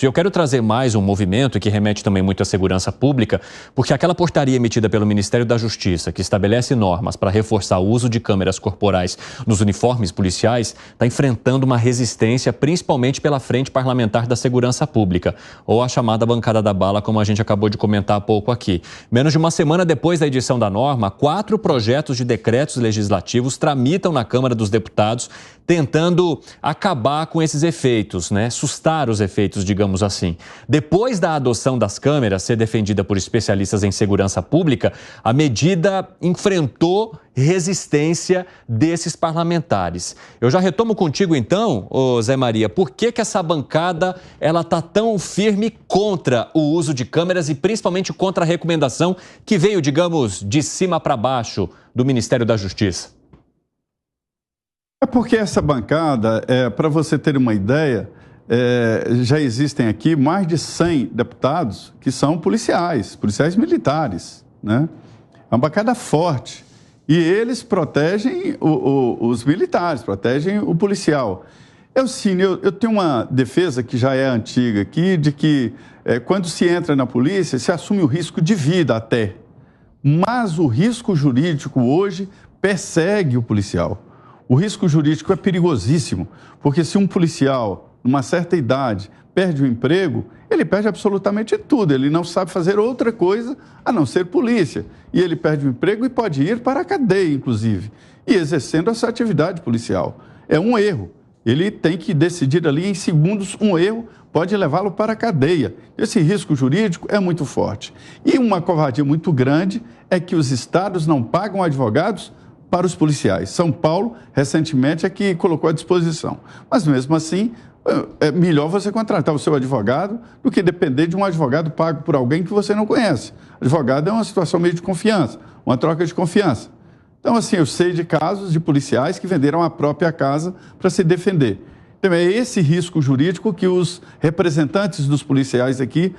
Eu quero trazer mais um movimento que remete também muito à segurança pública, porque aquela portaria emitida pelo Ministério da Justiça, que estabelece normas para reforçar o uso de câmeras corporais nos uniformes policiais, está enfrentando uma resistência, principalmente pela Frente Parlamentar da Segurança Pública, ou a chamada bancada da bala, como a gente acabou de comentar há pouco aqui. Menos de uma semana depois da edição da norma, 4 projetos de decretos legislativos tramitam na Câmara dos Deputados, tentando acabar com esses efeitos, sustar os efeitos, digamos assim. Depois da adoção das câmeras ser defendida por especialistas em segurança pública, a medida enfrentou resistência desses parlamentares. Eu já retomo contigo então, Zé Maria, por que essa bancada está tão firme contra o uso de câmeras e principalmente contra a recomendação que veio, digamos, de cima para baixo do Ministério da Justiça? É porque essa bancada, para você ter uma ideia, já existem aqui mais de 100 deputados que são policiais militares, né? É uma bancada forte. E eles protegem os militares, protegem o policial. Eu tenho uma defesa que já é antiga aqui, de que quando se entra na polícia, se assume o risco de vida até. Mas o risco jurídico hoje persegue o policial. O risco jurídico é perigosíssimo, porque se um policial, numa certa idade, perde o emprego, ele perde absolutamente tudo. Ele não sabe fazer outra coisa a não ser polícia. E ele perde o emprego e pode ir para a cadeia, inclusive, e exercendo a sua atividade policial. É um erro. Ele tem que decidir ali em segundos, um erro pode levá-lo para a cadeia. Esse risco jurídico é muito forte. E uma covardia muito grande é que os estados não pagam advogados para os policiais. São Paulo, recentemente, é que colocou à disposição. Mas, mesmo assim, é melhor você contratar o seu advogado do que depender de um advogado pago por alguém que você não conhece. Advogado é uma situação meio de confiança, uma troca de confiança. Então, assim, eu sei de casos de policiais que venderam a própria casa para se defender. Então, é esse risco jurídico que os representantes dos policiais aqui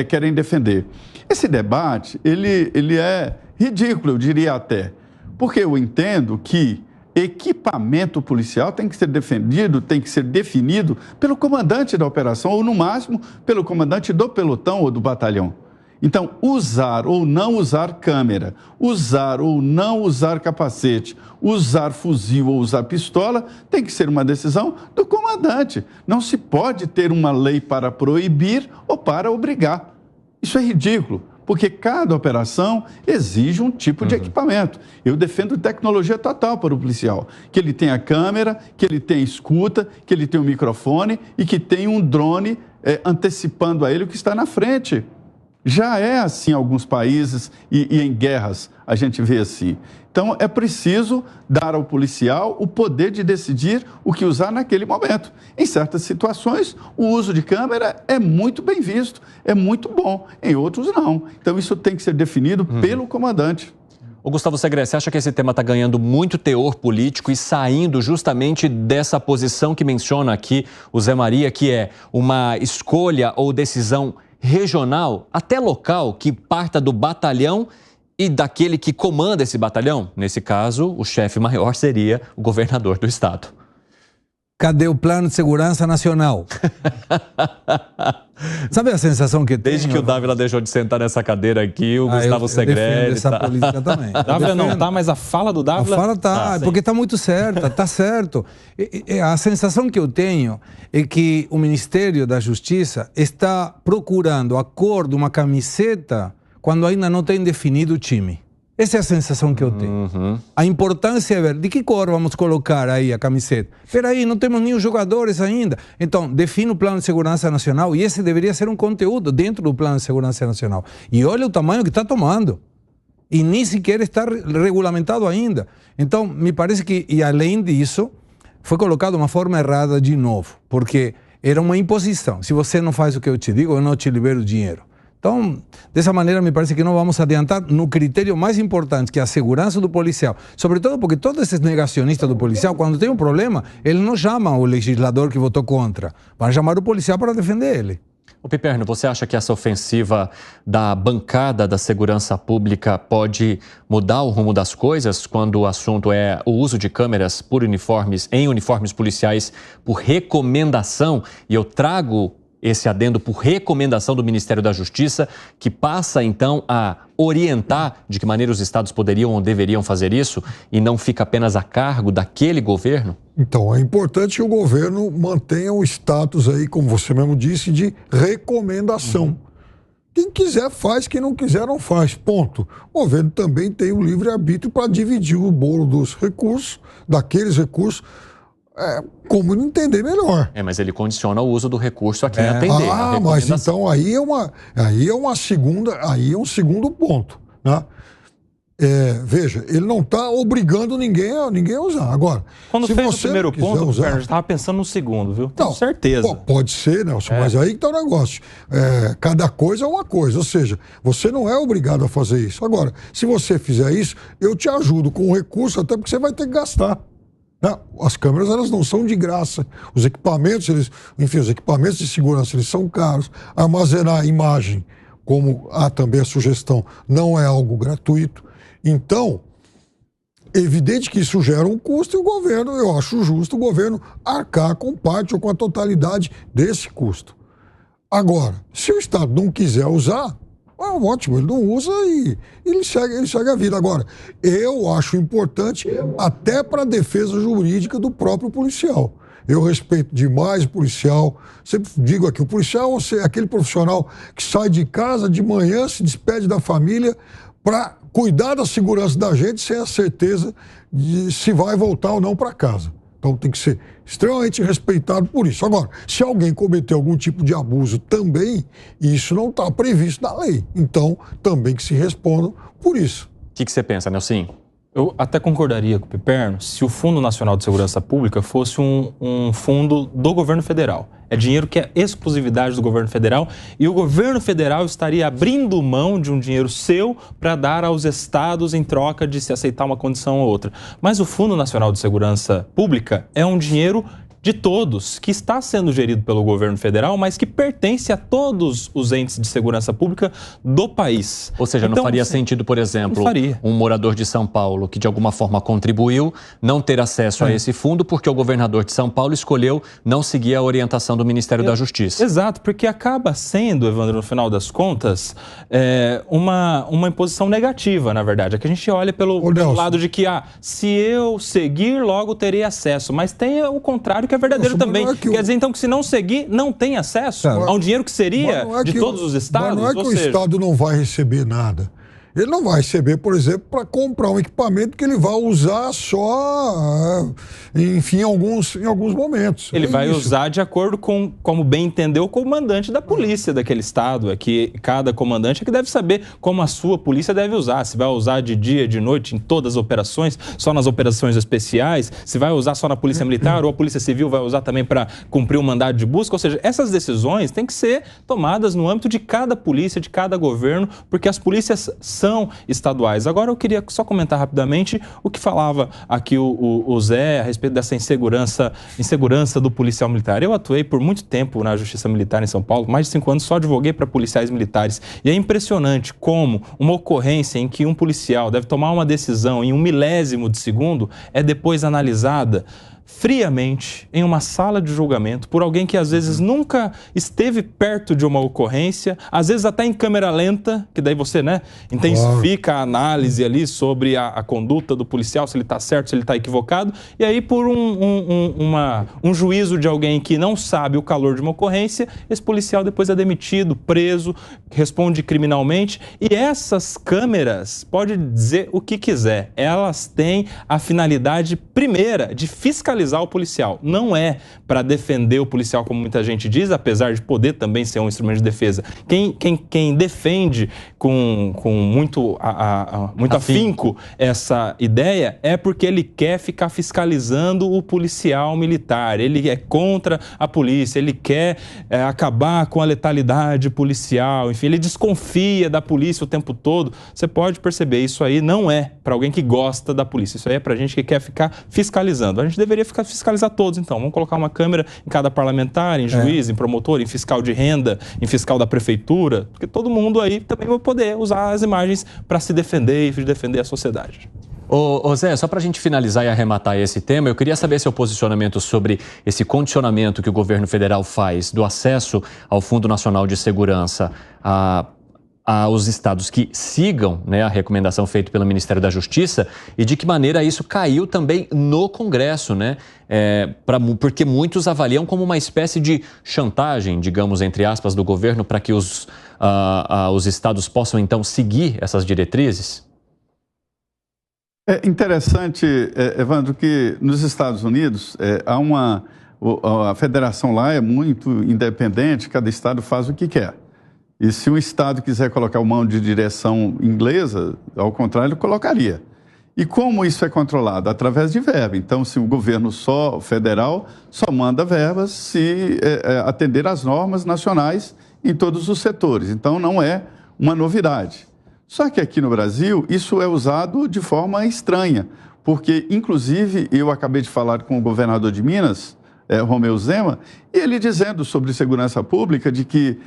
querem defender. Esse debate, ele é ridículo, eu diria até. Porque eu entendo que equipamento policial tem que ser defendido, tem que ser definido pelo comandante da operação, ou no máximo, pelo comandante do pelotão ou do batalhão. Então, usar ou não usar câmera, usar ou não usar capacete, usar fuzil ou usar pistola, tem que ser uma decisão do comandante. Não se pode ter uma lei para proibir ou para obrigar. Isso é ridículo. Porque cada operação exige um tipo de equipamento. Eu defendo tecnologia total para o policial. Que ele tenha câmera, que ele tenha escuta, que ele tenha um microfone e que tenha um drone antecipando a ele o que está na frente. Já é assim em alguns países e em guerras a gente vê assim. Então é preciso dar ao policial o poder de decidir o que usar naquele momento. Em certas situações, o uso de câmera é muito bem visto, é muito bom. Em outros, não. Então isso tem que ser definido pelo comandante. Ô Gustavo Segré, você acha que esse tema está ganhando muito teor político e saindo justamente dessa posição que menciona aqui o Zé Maria, que é uma escolha ou decisão regional, até local, que parta do batalhão e daquele que comanda esse batalhão? Nesse caso, o chefe maior seria o governador do estado. Cadê o Plano de Segurança Nacional? Sabe a sensação que tem? Desde que o Dávila deixou de sentar nessa cadeira aqui, o Gustavo Segré... Eu essa política também. Dávila não tá, mas a fala do Dávila... A fala tá, porque está muito certa, está certo. A sensação que eu tenho é que o Ministério da Justiça está procurando a cor de uma camiseta quando ainda não tem definido o time. Essa é a sensação que eu tenho. A importância é ver de que cor vamos colocar aí a camiseta. Espera aí, não temos nem os jogadores ainda. Então, define o Plano de Segurança Nacional e esse deveria ser um conteúdo dentro do Plano de Segurança Nacional. E olha o tamanho que está tomando. E nem sequer está regulamentado ainda. Então, me parece que, e além disso, foi colocado de uma forma errada de novo. Porque era uma imposição. Se você não faz o que eu te digo, eu não te libero o dinheiro. Então, dessa maneira, me parece que não vamos adiantar no critério mais importante, que é a segurança do policial. Sobretudo porque todos esses negacionistas do policial, quando tem um problema, eles não chamam o legislador que votou contra. Vão chamar o policial para defender ele. Ô Piperno, você acha que essa ofensiva da bancada da segurança pública pode mudar o rumo das coisas quando o assunto é o uso de câmeras em uniformes policiais por recomendação? E eu trago esse adendo por recomendação do Ministério da Justiça, que passa então a orientar de que maneira os estados poderiam ou deveriam fazer isso e não fica apenas a cargo daquele governo? Então, é importante que o governo mantenha o status aí, como você mesmo disse, de recomendação. Quem quiser faz, quem não quiser não faz, ponto. O governo também tem o livre-arbítrio para dividir o bolo dos recursos, daqueles recursos, como ele entender melhor. Mas ele condiciona o uso do recurso a quem atender. Mas então aí é um segundo ponto, né? Veja, ele não está obrigando ninguém a usar. Agora, quando se fez você o primeiro ponto, usar, eu estava pensando no segundo, viu? Tenho certeza. Pode ser, Nelson, mas aí que está o negócio. Cada coisa é uma coisa, ou seja, você não é obrigado a fazer isso. Agora, se você fizer isso, eu te ajudo com o recurso, até porque você vai ter que gastar. As câmeras, elas não são de graça. Os equipamentos, os equipamentos de segurança, eles são caros. Armazenar a imagem, como há também a sugestão, não é algo gratuito. Então, evidente que isso gera um custo e o governo, eu acho justo o governo arcar com parte ou com a totalidade desse custo. Agora, se o Estado não quiser usar, ótimo, ele não usa e ele segue a vida. Agora, eu acho importante até para a defesa jurídica do próprio policial. Eu respeito demais o policial. Sempre digo aqui, o policial é aquele profissional que sai de casa de manhã, se despede da família para cuidar da segurança da gente sem a certeza de se vai voltar ou não para casa. Então tem que ser extremamente respeitado por isso. Agora, se alguém cometer algum tipo de abuso também, isso não está previsto na lei. Então, também que se respondam por isso. O que você pensa, Nelson? Eu até concordaria com o Piperno se o Fundo Nacional de Segurança Pública fosse um fundo do governo federal. É dinheiro que é exclusividade do governo federal e o governo federal estaria abrindo mão de um dinheiro seu para dar aos estados em troca de se aceitar uma condição ou outra. Mas o Fundo Nacional de Segurança Pública é um dinheiro de todos, que está sendo gerido pelo governo federal, mas que pertence a todos os entes de segurança pública do país. Ou seja, então, não faria sentido, por exemplo, um morador de São Paulo que de alguma forma contribuiu não ter acesso a esse fundo porque o governador de São Paulo escolheu não seguir a orientação do Ministério da Justiça. Exato, porque acaba sendo, Evandro, no final das contas, uma imposição negativa, na verdade. É que a gente olha pelo lado de que, se eu seguir, logo terei acesso. Mas tem o contrário, que é verdadeiro também. Quer dizer, então, que se não seguir, não tem acesso a um dinheiro que seria de todos os estados? Mas não é que o Estado não vai receber nada. Ele não vai receber, por exemplo, para comprar um equipamento que ele vai usar só, enfim, em alguns momentos. Ele vai usar de acordo com, como bem entendeu, o comandante da polícia daquele estado. É que cada comandante é que deve saber como a sua polícia deve usar. Se vai usar de dia, de noite, em todas as operações, só nas operações especiais, se vai usar só na polícia militar ou a polícia civil vai usar também para cumprir um mandado de busca. Ou seja, essas decisões têm que ser tomadas no âmbito de cada polícia, de cada governo, porque as polícias são estaduais. Agora eu queria só comentar rapidamente o que falava aqui o Zé a respeito dessa insegurança do policial militar. Eu atuei por muito tempo na Justiça Militar em São Paulo, mais de 5 anos só advoguei para policiais militares. E é impressionante como uma ocorrência em que um policial deve tomar uma decisão em 1/1000 de segundo é depois analisada friamente em uma sala de julgamento por alguém que às vezes nunca esteve perto de uma ocorrência, às vezes até em câmera lenta, que daí você, intensifica a análise ali sobre a conduta do policial, se ele está certo, se ele está equivocado, e aí por um juízo de alguém que não sabe o calor de uma ocorrência, esse policial depois é demitido, preso, responde criminalmente, e essas câmeras, pode dizer o que quiser, elas têm a finalidade primeira de fiscalizar o policial. Não é para defender o policial, como muita gente diz, apesar de poder também ser um instrumento de defesa. Quem defende com muito afinco essa ideia é porque ele quer ficar fiscalizando o policial militar. Ele é contra a polícia, ele quer acabar com a letalidade policial, enfim, ele desconfia da polícia o tempo todo. Você pode perceber, isso aí não é para alguém que gosta da polícia, isso aí é para gente que quer ficar fiscalizando. A gente deveria fiscalizar todos, então. Vamos colocar uma câmera em cada parlamentar, em juiz, em promotor, em fiscal de renda, em fiscal da prefeitura, porque todo mundo aí também vai poder usar as imagens para se defender e defender a sociedade. Ô Zé, só para a gente finalizar e arrematar esse tema, eu queria saber seu posicionamento sobre esse condicionamento que o governo federal faz do acesso ao Fundo Nacional de Segurança aos estados que sigam, né, a recomendação feita pelo Ministério da Justiça e de que maneira isso caiu também no Congresso, né? Porque muitos avaliam como uma espécie de chantagem, digamos, entre aspas, do governo para que os estados possam então seguir essas diretrizes? É interessante, Evandro, que nos Estados Unidos a federação lá é muito independente, cada estado faz o que quer. E se um estado quiser colocar o mão de direção inglesa, ao contrário, ele colocaria. E como isso é controlado? Através de verba. Então, se o governo federal só manda verbas se atender às normas nacionais em todos os setores. Então, não é uma novidade. Só que aqui no Brasil, isso é usado de forma estranha, porque, inclusive, eu acabei de falar com o governador de Minas, Romeu Zema, e ele dizendo sobre segurança pública de que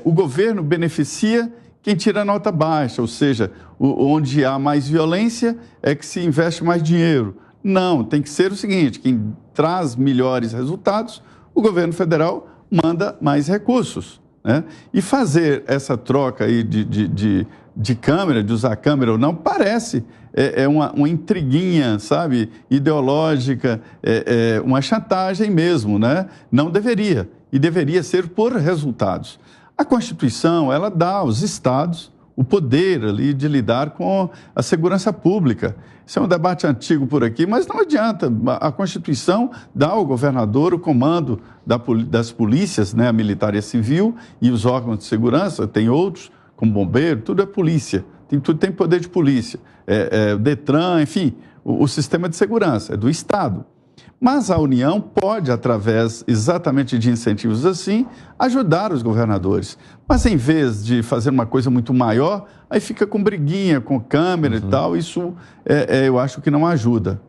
o governo beneficia quem tira nota baixa, ou seja, onde há mais violência é que se investe mais dinheiro. Não, tem que ser o seguinte, quem traz melhores resultados, o governo federal manda mais recursos, né? E fazer essa troca aí de câmera, de usar câmera ou não, parece uma intriguinha, sabe, ideológica, uma chantagem mesmo, né? Não deveria, e deveria ser por resultados. A Constituição, ela dá aos estados o poder ali de lidar com a segurança pública. Isso é um debate antigo por aqui, mas não adianta. A Constituição dá ao governador o comando das polícias, né, a militar e a civil, e os órgãos de segurança, tem outros, como bombeiro, tudo é polícia, tudo tem poder de polícia, o Detran, enfim, o sistema de segurança é do Estado. Mas a União pode, através exatamente de incentivos assim, ajudar os governadores. Mas em vez de fazer uma coisa muito maior, aí fica com briguinha, com câmera e tal, isso eu acho que não ajuda.